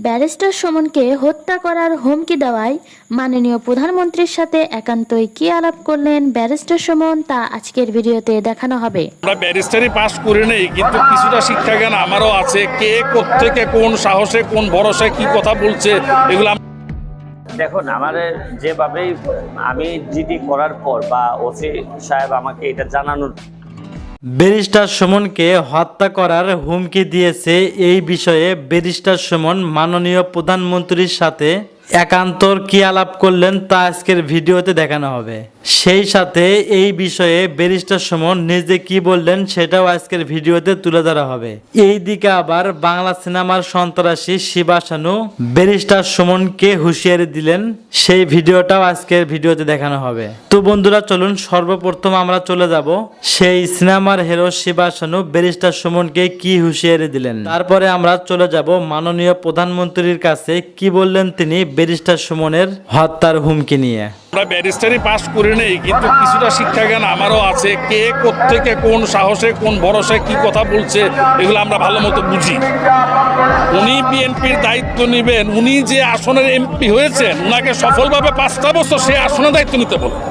Barrister সুমনকে হত্যা করার হুমকি দেওয়ায় মাননীয় প্রধানমন্ত্রীর সাথে একান্তই কি আলাপ করলেন ব্যারিস্টার সুমন, তা আজকের ভিডিওতে দেখানো হবে। আমরা ব্যারিস্টারি পাস করে নেই, কিন্তু কিছুটা শিক্ষা জ্ঞান আমারও আছে। কে কোত্থেকে কোন সাহসে কোন ভরসায় কি কথা বলছে এগুলো দেখুন, আমাদের যেভাবেই আমি জিডি করার পর বা ওসি সাহেব আমাকে এটা জানানোর ব্যারিস্টার সুমনকে হত্যা করার হুমকি দিয়েছে, এই বিষয়ে ব্যারিস্টার সুমন মাননীয় প্রধানমন্ত্রীর সাথে একান্তর কি আলাপ করলেন তা আজকের ভিডিওতে দেখানো হবে। সেই সাথে এই বিষয়ে ব্যারিস্টার সুমন নিজে কি বললেন সেটাও আজকের ভিডিওতে তুলে ধরা হবে। এই দিকে আবার বাংলা সিনেমার সন্ত্রাসী শিবা শানু ব্যারিস্টার সুমনকে হুঁশিয়ারি দিলেন, সেই ভিডিওটাও আজকের ভিডিওতে দেখানো হবে। তো বন্ধুরা চলুন সর্বপ্রথম আমরা চলে যাব সেই সিনেমার হিরো শিবা শানু ব্যারিস্টার সুমনকে কি হুঁশিয়ারি দিলেন, তারপরে আমরা চলে যাব মাননীয় প্রধানমন্ত্রীর কাছে কি বললেন তিনি ব্যারিস্টার সুমনের হত্যার হুমকি নিয়ে। আমরা ব্যারিস্টারি পাস করে নেই, কিন্তু কিছুটা শিক্ষা জ্ঞান আমারও আছে। কে কোত্থেকে কোন সাহসে কোন ভরসায় কি কথা বলছে এগুলো আমরা ভালো মতো বুঝি। উনি বিএনপির দায়িত্ব নেবেন, উনি যে আসনের এমপি হয়েছেন, উনাকে সফলভাবে 5টা বছর সেই আসনের দায়িত্ব নিতে বলেন।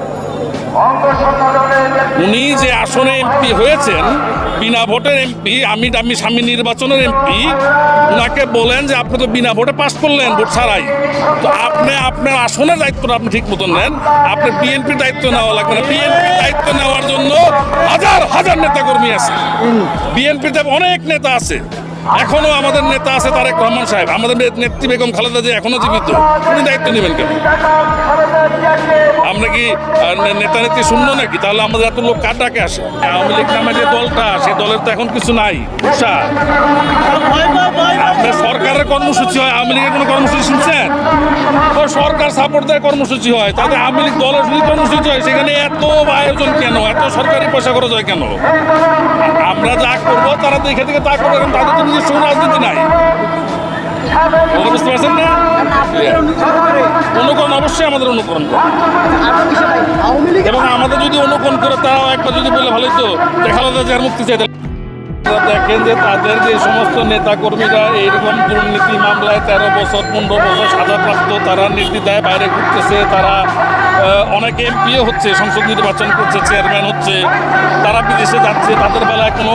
উনি যে আসনে এমপি হয়েছেন, বিনা ভোটের এমপি, আমি স্বামী নির্বাচনের এমপি, উনাকে বলেন যে আপনি তো বিনা ভোটে পাস করলেন, ভোট ছাড়াই, তো আপনি আপনার আসনের দায়িত্বটা আপনি ঠিক মতন নেন। আপনি বিএনপির দায়িত্ব নেওয়া লাগবে না। বিএনপির দায়িত্ব নেওয়ার জন্য হাজার হাজার নেতা কর্মী আছে, বিএনপিতে অনেক নেতা আছে। এখনো আমাদের নেতা আছে তারেক রহমান সাহেব, আমাদের নেত্রী বেগম খালেদা যে এখনো জীবিত, উনি দায়িত্ব নেবেন কেন? আমরা কি নেতা নেত্রী শূন্য নাকি? তাহলে আমাদের এত লোক কার ডাকে আসে? আওয়ামী লীগ নামে যে দলটা, সেই দলের তো এখন কিছু নাই। আপনার সরকারের কর্মসূচি হয়, আওয়ামী লীগের কোনো কর্মসূচি শুনছেন? তো সরকার সাপোর্ট দেয় কর্মসূচি হয়, তাদের আওয়ামী লীগ দলের যদি কর্মসূচি হয়, সেখানে এত আয়োজন কেন, এত সরকারি পয়সা খরচ হয় কেন? আমরা যা করবো তারা দেখে দেখে তা করবো, তাদের তো নিজস্ব রাজনীতি নাই। বুঝতে পারছেন না? অনুকরণ অবশ্যই আমাদের অনুকরণ করে, এবং আমাদের যদি অনুকরণ করে তারাও একবার যদি বলে ভালোই তো খালেদা জিয়ার মুক্তি চাইতে। দেখেন যে তাদের যে সমস্ত নেতা কর্মীরা এইরকম দুর্নীতি মামলায় 13 বছর 15 বছর সাজাপ্রাপ্ত, তারা নির্দ্বিধায় বাইরে ঘুরতেছে, তারা অনেক এমপিও হচ্ছে, সংসদ নির্বাচন করছে, চেয়ারম্যান হচ্ছে, তারা বিদেশে যাচ্ছে, তাদের বেলায় কোনো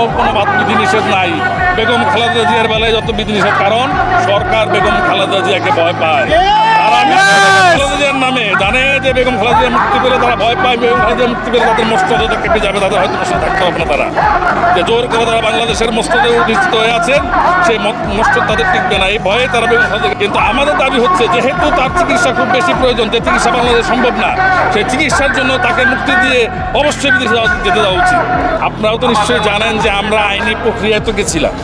বিধিনিষেধ নাই। বেগম খালেদা জিয়ার বেলায় যত বিধিনিষেধ, কারণ সরকার বেগম খালেদা জিয়াকে ভয় পায়। তারা খালেদা জিয়ার নামে জানে যে বেগম খালেদা জিয়া মুক্তি পেলে তারা ভয় পায়, বেগম খালেদা জিয়া মুক্তি পেলে তাদের মস্তদ কেটে যাবে, তাদের হয়তো বসে থাকতে হবে না। তারা যে জোর করে তারা বাংলাদেশের মস্তদে অধিষ্ঠিত হয়ে আছেন, সেই মস্তদ তাদের টিকবে না, এই ভয়ে তারা বেগম খালেদা। কিন্তু আমাদের দাবি হচ্ছে, যেহেতু তার চিকিৎসা খুব বেশি প্রয়োজন, যে চিকিৎসা বাংলাদেশ সম্ভব না, সেই চিকিৎসার জন্য তাকে মুক্তি দিয়ে অবশ্যই বিদেশে যেতে দেওয়া উচিত। আপনারাও তো নিশ্চয়ই জানেন যে আমরা আইনি প্রক্রিয়ায় তো গেছিলাম।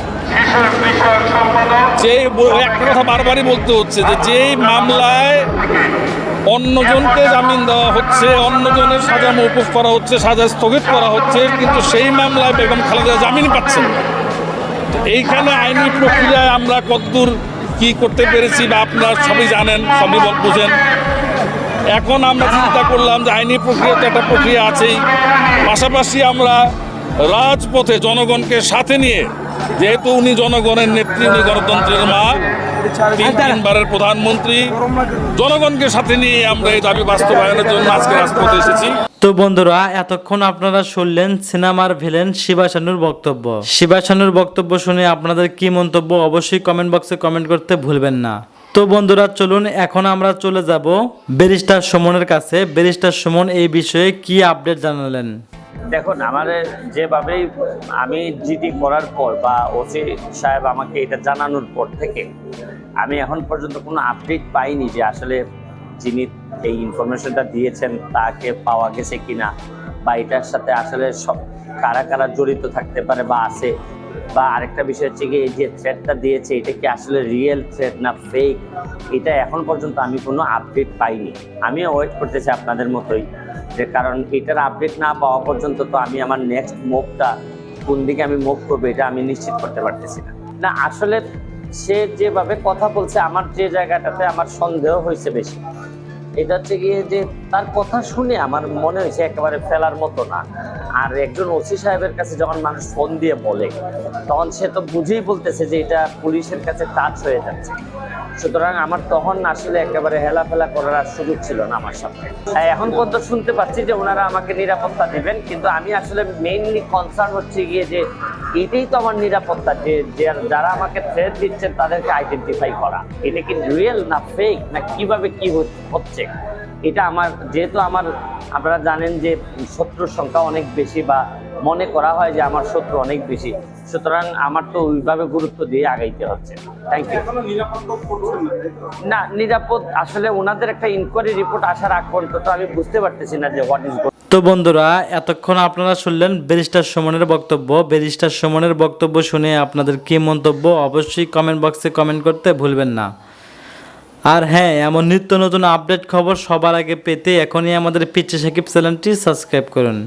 যে একটা কথা বারবারই বলতে হচ্ছে যে যেই মামলায় অন্যজনকে জামিন দেওয়া হচ্ছে, অন্যজনের সাজা মওকুফ করা হচ্ছে, সাজা স্থগিত করা হচ্ছে, কিন্তু সেই মামলায় বেগম খালেদা জামিন পাচ্ছেন না। এইখানে আইনি প্রক্রিয়ায় আমরা কতদূর কি করতে পেরেছি বা আপনারা সবই জানেন, সবই বুঝেন। এখন আমরা চিন্তা করলাম যে আইনি প্রক্রিয়াতে একটা প্রক্রিয়া আছেই, পাশাপাশি আমরা রাজপথে জনগণকে সাথে নিয়ে, যেহেতু উনি জনগণের নেত্রী, উনি গণতন্ত্রের মা, 3 প্রধানমন্ত্রী, জনগণকে সাথে নিয়ে আমরা এই দাবি বাস্তবায়নের জন্য আজকে রাজপথে এসেছি। তো বন্ধুরা, এতক্ষণ আপনারা শুনলেন সিনেমার ভিলেন শিবা শানুর বক্তব্য। শিবা শানুর বক্তব্য শুনে আপনাদের কি মন্তব্য অবশ্যই কমেন্ট বক্সে কমেন্ট করতে ভুলবেন না। তো বন্ধুরা চলুন এখন আমরা চলে যাব ব্যারিস্টার সুমনের কাছে। ব্যারিস্টার সুমন এই বিষয়ে কি আপডেট জানালেন। দেখুন, আমাদের যেভাবেই আমি জিডি করার পর বা ওসি সাহেব আমাকে এটা জানানোর পর থেকে আমি এখন পর্যন্ত কোনো আপডেট পাইনি যে আসলে যিনি এই ইনফরমেশনটা দিয়েছেন তাকে পাওয়া গেছে কিনা, বা এটার সাথে আসলে কারা কারা জড়িত থাকতে পারে বা আছে, বা আরেকটা বিষয় হচ্ছে কি, এই যে থ্রেটটা দিয়েছে এটা কি আসলে রিয়েল থ্রেট না ফেক, এটা এখন পর্যন্ত আমি কোনো আপডেট পাইনি। আমিও ওয়েট করতেছি আপনাদের মতোই, যে কারণ এটার আপডেট না পাওয়া পর্যন্ত তো আমি আমার নেক্সট মুভটা কোন দিকে আমি মুভ করবো এটা আমি নিশ্চিত করতে পারতেছি না। না আসলে সে যেভাবে কথা বলছে, আমার যে জায়গাটাতে আমার সন্দেহ হয়েছে বেশি, এটা হচ্ছে গিয়ে যে তার কথা শুনে আমার মনে হয়েছে একেবারে ফেলার মতো না। আর একজন ওসি সাহেবের কাছে যখন মানুষ ফোন দিয়ে বলে, তখন সে তো বুঝেই বলতেছে যে এটা পুলিশের কাছে টাচ হয়ে যাচ্ছে। সুতরাং আমার তখন আসলে একেবারে হেলাফেলা করার আর সুযোগ ছিল না আমার সাথে। এখন পর্যন্ত শুনতে পাচ্ছি যে ওনারা আমাকে নিরাপত্তা দিবেন, কিন্তু আমি আসলে মেইনলি কনসার্ন হচ্ছে গিয়ে যে এটাই তো আমার নিরাপত্তা, যে যারা আমাকে থ্রেট দিচ্ছেন তাদেরকে আইডেন্টিফাই করা, এটা কি রিয়েল না ফেক না কিভাবে কি হচ্ছে। এটা আমার যেহেতু আপনারা জানেন যে শত্রুর সংখ্যা অনেক বেশি, বা মনে করা হয় যে আমার শত্রু অনেক বেশি, সুতরাং আমার তো ওইভাবে গুরুত্ব দিয়ে আগাইতে হচ্ছে। Thank you. না, নিরাপদ আসলে ওনাদের একটা ইনকোয়ারি রিপোর্ট আসার আগ পর্যন্ত তো আমি বুঝতে পারতেছি না যে হোয়াট ইজ। তো বন্ধুরা, এতক্ষণ আপনারা শুনলেন ব্যারিস্টার সুমনের বক্তব্য। ব্যারিস্টার সুমনের বক্তব্য শুনে আপনাদের কি মন্তব্য অবশ্যই কমেন্ট বক্সে কমেন্ট করতে ভুলবেন না। আর হ্যাঁ, এমন নিত্য নতুন আপডেট খবর সবার আগে পেতে এখনই আমাদের পিচ্চি সাকিব চ্যানেলটি সাবস্ক্রাইব করুন।